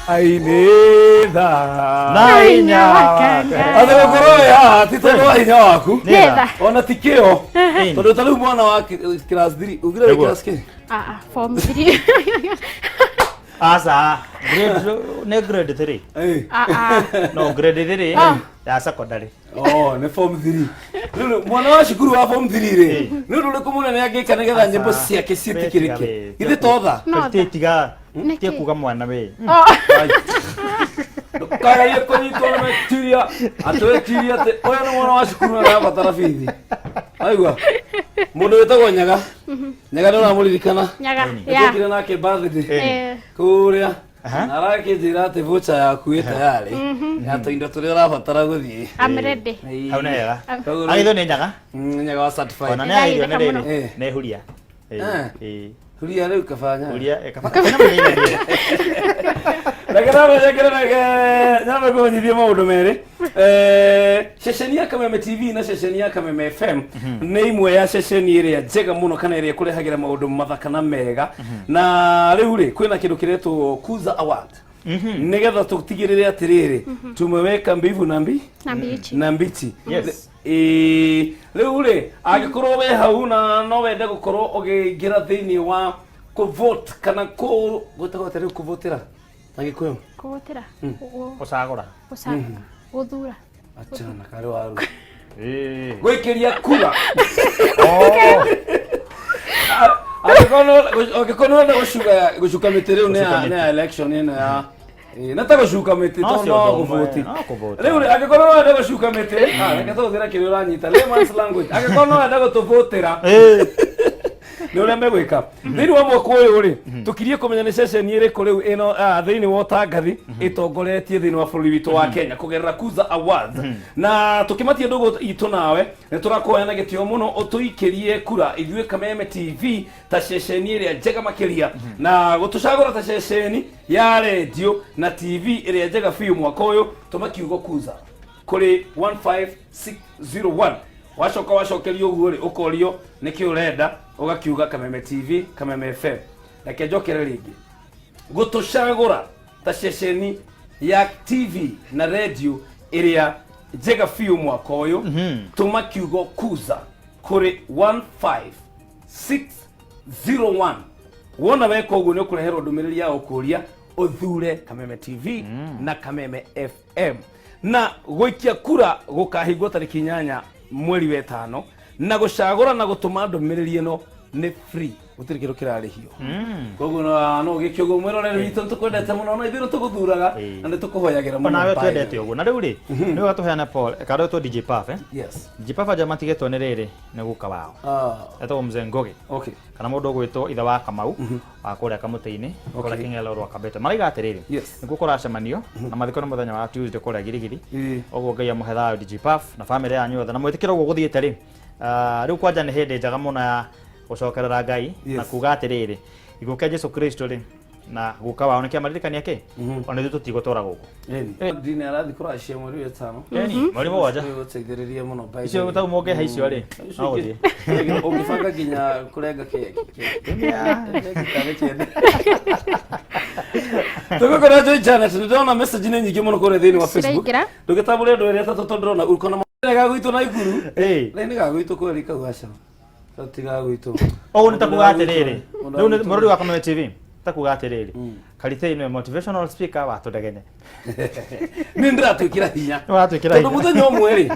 Ainetha Nainya wakanga Adego koroya titono hinya waku Netha Ona tikio Tondu tariu mwana wa class 3 ugire class ke form 3 Asa grade 3 no grade 3 ya secondary ne form 3 Lulu mwana wa shukuru wa form 3 re Lulu ule kumuna ne agika negetha nyimbo ciake citikirike Ithe totha Tetiga tie kuga mwana we Kaya yeko ni tona tiria atoetiria te oya no mwana wa shukuru na batara fithi Aigwa mundu wetagwo nyaga nyaga ndona muririkana nyaga ya kire nake birthday kuria narake njira ati vocha yaku tayari yato indo turi urabatara guthii I'm ready hauna yega aitho ni nyaga nyaga wa certified ona na irio nere ne huria huria riu kafanya huria kafanya mwenyewe Nyama kuonyithia maundu meri ceceni ya Kameme TV na ceceni ya Kameme FM nĩ imwe ya ceceni iria njega muno kana iria kurehagira maundu mathaka na mega na riu ri kwina kindu kiretwo Kuza Award nigetha tutigirire atiriri tumeweka mbivu na mbichi riu ri agikorwo we hau na no wende gukorwo ugiingira thiini wa kuvote kana gutagwo riu kuvotera Agikuyo kuvotera usagura guthura achana kare waru gwikiria kura agikono ndo gushuka mitere ne election ino ya nataka gushuka mitere no kuvoti riu agikono ndo gushuka mitere reke tuthira kirio ranyita layman's language agikono ndo gutuvotera ni ule megwika thini wa mwako uyu ri tukirie kumenya ni session iriku riu ino thini wa tangathi itongoretie thini wa bururi witu wa Kenya kugerera Kuza Awards na tukimatie ndugu itu nawe ni turakoyana gitio muno utuikirie kura ithuĩ Kameme TV ta session iria njega makiria na gutucagura ta session ya radio na TV iria njega fiu mwaka uyu tumakiugo Kuza kuri 15601 wacokerio uguo ri ukorio niki urenda ugakiuga Kameme TV Kameme FM reke njokere ringi gutucagura ta ceceni ya TV na radio iria njega fiu mwaka uyu tumakiugo Kuza kuri 15601 wona weka uguo ni ukureherwo ndumiriri ya ukuria uthure Kameme TV na Kameme FM na gwikia kura gukahingwo tariki 8 mweri wa 5 na gucagura na gutuma ndumiriri ino ni free utiri kiro kirarihio koguo no gikio go mwero rero hitu tukwendete muno no ithiro tuguthuraga na tukuhoyagira muno nawe twendete uguo na riu ri ni watuheana Paul karo to DJ Puff yes DJ Puff aja matigetwo ni riri ni guka wao eto mzee Ngogi okay kana mundu gwitwo itha wa Kamau akuria Kamutei-ini kora King'elo rwa Kabete maraiga atiriri niguo kuracemanio na mathiko na muthenya wa Tuesday kuria Girigiri oguo Ngai amuhetha DJ Puff na family yanyu othe na mwitikira uguo guthiite ri riu kwanja ni hindi njaga muno ya gucokerera Ngai na kuga atiriri iguke Jesu Kristo ri na guka wao ni kiamaririkania ke ona ithu tutigotora guku ndine arathi kuracia mweri wa 5 mweri woja guteithiriria muno bai icio utau moge haicio ri no guthie ungifanga ginya kurenga keke tukokora jo channel ndona message ni nyingi muno kore thini wa Facebook tugitabure ndo ria tatu ndona ukona ga gwitu na iguru ni ga gwitu kore kauaca tiga gwitu ogu nitakuga atiriri riu ni mururi wa Kameme TV takuga atiriri Karitei no motivational speaker wa tudegene ni ndiratwikira hinya twatwikira hinya tondu muthenya umwe ri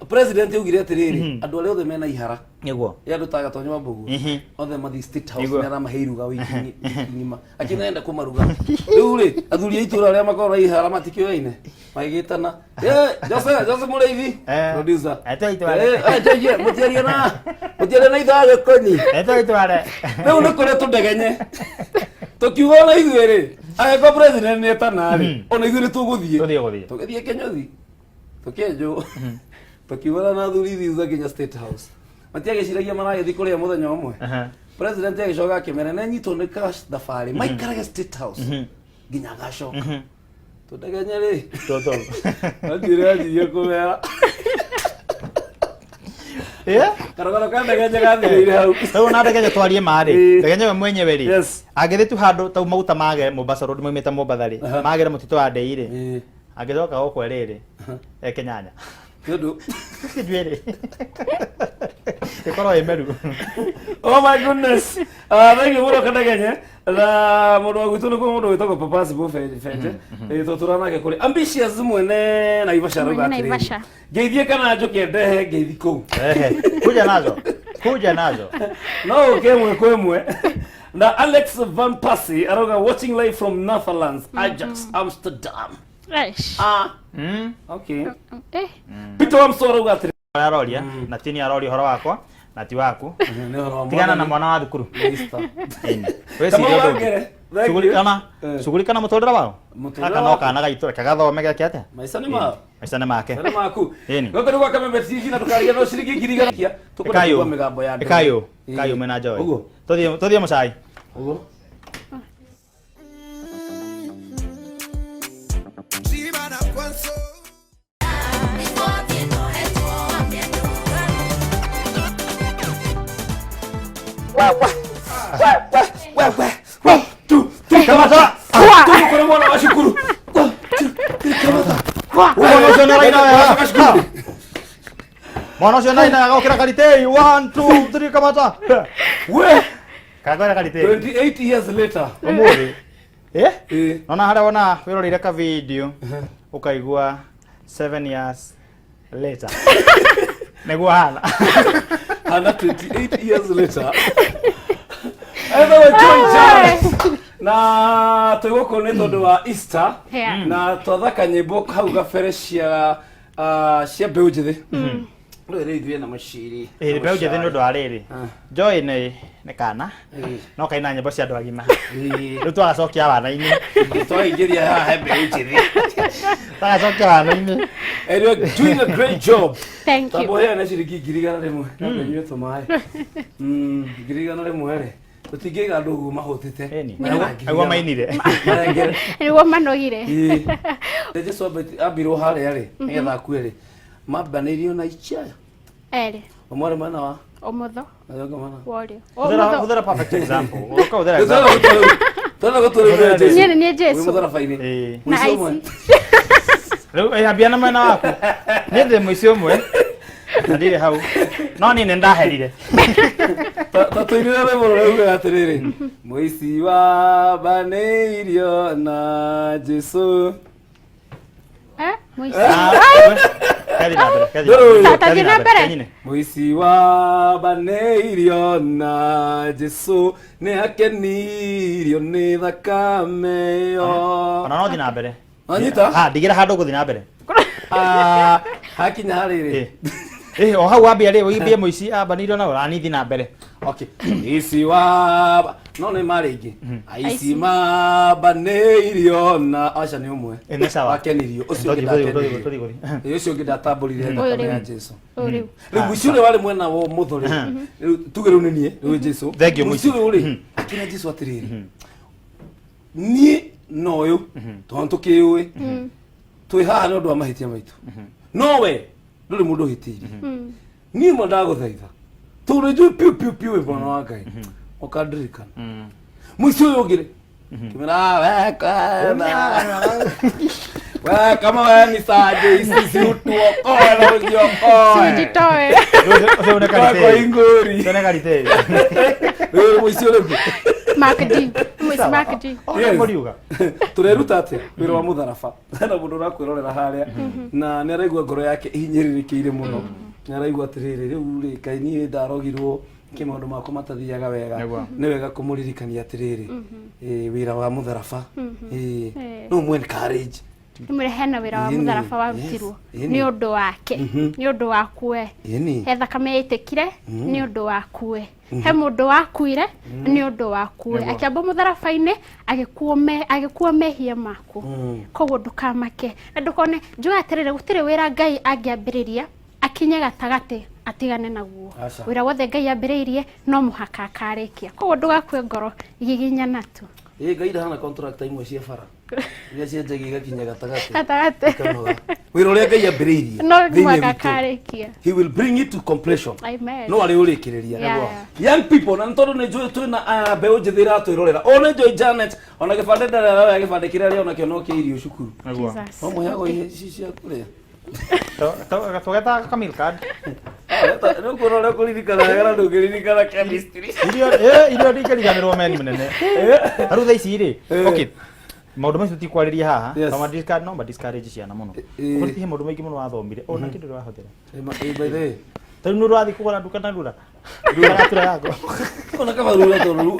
president ugire atiriri andu aria othe mena ihara niguo ya ndutaga tonyo mbugu othe mathi state house ni aramaheiruga wiki ngima akinenda kumaruga riu ri athuri aitura aria makora ihara matikioine maigitana Jose Mureithi producer je mutiaria na ithaga koni itware riu ni kure tudegenye tukiuga na ithuĩ rĩ agĩkorwo president nĩ etana rĩ ona ithuĩ nĩ tũgũthiĩ Kenyothi tũkĩenjwo tukiuga na athuri thiutha nginya state house matiagĩciragia maragĩthiĩ kũrĩa mũthenya ũmwe president agĩcoka akĩmera nĩ nyitwo nĩ thabarĩ maikarage state house nginya agacoka tũndegenye rĩ athiire kũmera Karogoro ka ndege gathirire hau. Tau na ndege twarie mari. Ndege nyewe mwenyewe ri. Agithe tu handu tau mauta mage Mombasa road moimite Mombasa ri. Magire mutito wa Ndeire. Agicoka gukwe riri. Kenyanya. Tudu. Kijwere. Ikoro emeru. Oh my goodness. Thank you muno kanagenya. Na mundu wa gwitu nuko mundu witagwo Papa Sibo Fenje. Tuturana ke kuri ambitious mwene na Ivasha roga atiri. Geithie kana njoke ndehe ngeithi kou. Kuja nazo. Kuja nazo. No kemwe kwemwe. Na Alex Van Persie aroga watching live from Netherlands, Ajax, Amsterdam. Right. Okay. Peter Wamsoro gatiri. Aroria na tini arori horo wakwa na ti waku. Tigana na mwana wa thukuru. Wewe si ndio. Shughuli kana mutondera wao. Aka no kana gaitore kagathome gake ate. Maisha ni mao. Maisha ni make. Ni maku. Gogo kwa Kameme TV na tukaria no shiriki girigarakia. Tukona migambo ya. Kayo mena joy. Tothie musai. Ugo. Kamata. Kuna mwana wa shukuru. Kamata. Mwana shona ina ya. Mwana shona ina ya okira Karitei. 1 2 3 kamata. We. Kagora Karitei. 28 years later. Omuri. Nona hara wana wirorire ka video. Ukaigua 7 years later. Negua hana. Hana 28 years later. Na tugo ne tondu wa Easter na twathaka nyimbo hau gabere cia Beujithe riri ithue na mashiri Beujithe no ndo ariri Joy ne kana no kaina nyimbo cia ndwagima riu twagacokia wana-ini twaingiria haha Beujithe twagacokia wana-ini and you're doing a great job. Thank you. Taboya na shiriki girigana rimwe na nywe tumae girigana rimwe ri tutingiga ndugu mahotete agwa mainire niguo manogire ndeje sobeti abiro hare ri nigetha kwere mabanirio na ichaya eri omware mana wa omotho ayoga mana worio Udara perfect example uka udara tona gotore Jesu ni Jesu mudara faini na ici Leo abiana mwana wako nende mwisho mwe ndire hau no ni ndaherire tatuinire remo reuga atiriri mwisi wa baneirio na Jesu mwisi mwisi wa baneirio na Jesu ni akenirio ni thakame yo ona no thina mbere anyita ndigira handu guthi na mbere hakinya hariri o hau ambia ri wibie muici abanirwo na uranithi na mbere okay isi wa no ne maringi aisi ma baneirio na acha ni umwe ene sawa akenirio ucio ngidakenio ucio ngidatamburire thakame ya Jesu riu muici uri wari mwena wo muthori tuge riu ni nie riu Jesu muici uri akina Jesu atiriri ni noyo tonto kiui twi haha no ndo mahitia maitu nowe nduri mundu hitiri ni mo ndaguthaitha tureju piu bwana wa Ngai okadirikana mwici uyu ngire kimera wa kama wa ni saje isi utu okola ujio sijitoe ucio ne Karitei kwa ingori ne Karitei mwici uyu Macdee mwisi Macdee muriuga tureruta ati wira wa mutharaba na mundu rakwirorera haria na ni araigua ngoro yake ihinyiririkiire muno ni araigua atiriri riu ri kaini ndarogirwo kimaundu makwa matathiaga wega ni wega kumuririkania atiriri wira wa mutharaba no mwen courage nimure hena wira wa mutharaba warutirwo ni undu wake ni undu wakue he thakame itikire ni undu wakue he mundu wakuire ni undu wakue akiamba mutharaba-ini agikuo mehia maku koguo ndukamake na ndukone njue atiriri gutire wira Ngai angiambiriria akinye gatagati atigane naguo wira wothe Ngai ambiriirie no muhaka akarikia koguo ndugakue ngoro igiginyana tu Ngai ndahana contract imwe cia bara iria cienjagia igakinya gatagati gatagati wira uria Ngai ambiriirie no mwaka karekia he will bring it to completion. Amen. No ari urikiriria young people na ntondo ne joy twina mbeu njithira twirorera ona joy Janet ona gibande ndara gibande kiria ri ona kiono ki irio cukuru no muyago ici cia kuria tugeta Camille card no kurora kuririkana gara ndugiririkana chemistry irio ndikariganirwo meni munene aru tha ici ri okay maundu macio tikwariria haha kama discard no discourage ciana muno ukuritie maundu maingi muno wathomire ona kindu ri wahothera by the tari no rathi kugura nduka na rura rura tura yako ona kama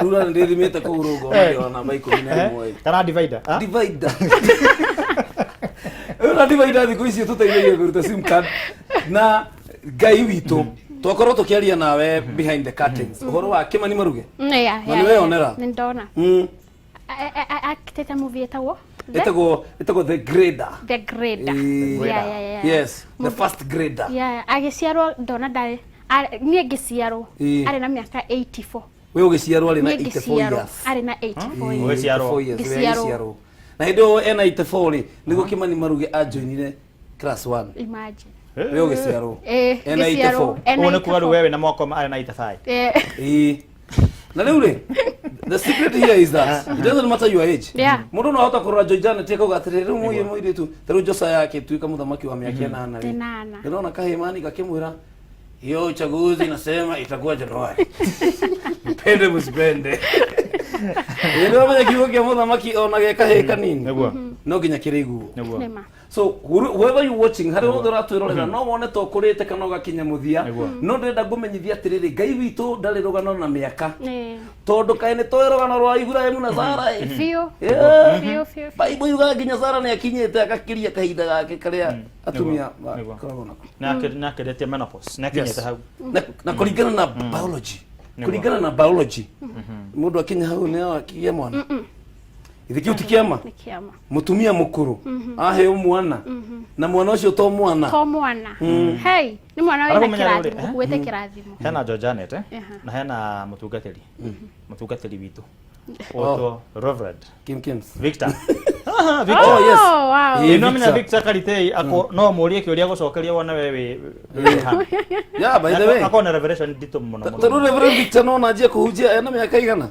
rura ndithimite kugurugo ona maiko ina moyo kana divider ona divider thiko ici tuteithagia kuruta sim card na Ngai witu twakorwo tukiaria nawe behind the curtains uhoro wa Kimani Maruge ya we onera ndona akiteta movie etagwo the grader yes the first grader agiciarwo ndona ndari nie ngiciarwo ari na miaka 84 we ugiciarwo ari na 84 years ari na 84 years ugiciarwo na hindo ena 84 ri niguo Kimani Maruge ajoinire class 1 imagine we ugiciarwo ena 84 one kuaru wewe na mwako ari na 85 na riu ri the secret here is that it doesn't matter your age mundu no hota kurora Joy Janet eko gatiriri riu muye muiritu taru Josa yake tuika muthamaki wa miaka 8 ri ndona kahimani gakimwira hiyo uchaguzi nasema itakuwa Januari mpende msipende ndio mwenye kiugo kia muthamaki ona geka heka nini no ginya kirigu so whether you watching hari wothe ratwirorera no wone to kurite kana gakinya muthia no ndenda ngumenyithia atiriri Ngai witu ndari rugano na miaka tondu kaine to rugano rwa Ibrahim na Sara fio Bible yuga ginya Sara ni akinyite akakiria kahinda gake karia atumia koragwo nako na kedetia menopause na kinyite hau na kuringana na biology mundu akinya hau ni akigia mwana ithikiu tikiama mutumia mukuru ahe umwana na mwana ucio to mwana hey ni mwana wa kirathimo gwete kirathimo hena Joy Janet na hena mutungatiri witu Otto Reverend Victor Victor yes wow ino mina Victor Karitei ako no murie kiuria gucokeria wona wewe yeah by the way akona revelation dito muno Reverend Victor no najia kuhujia ena miaka igana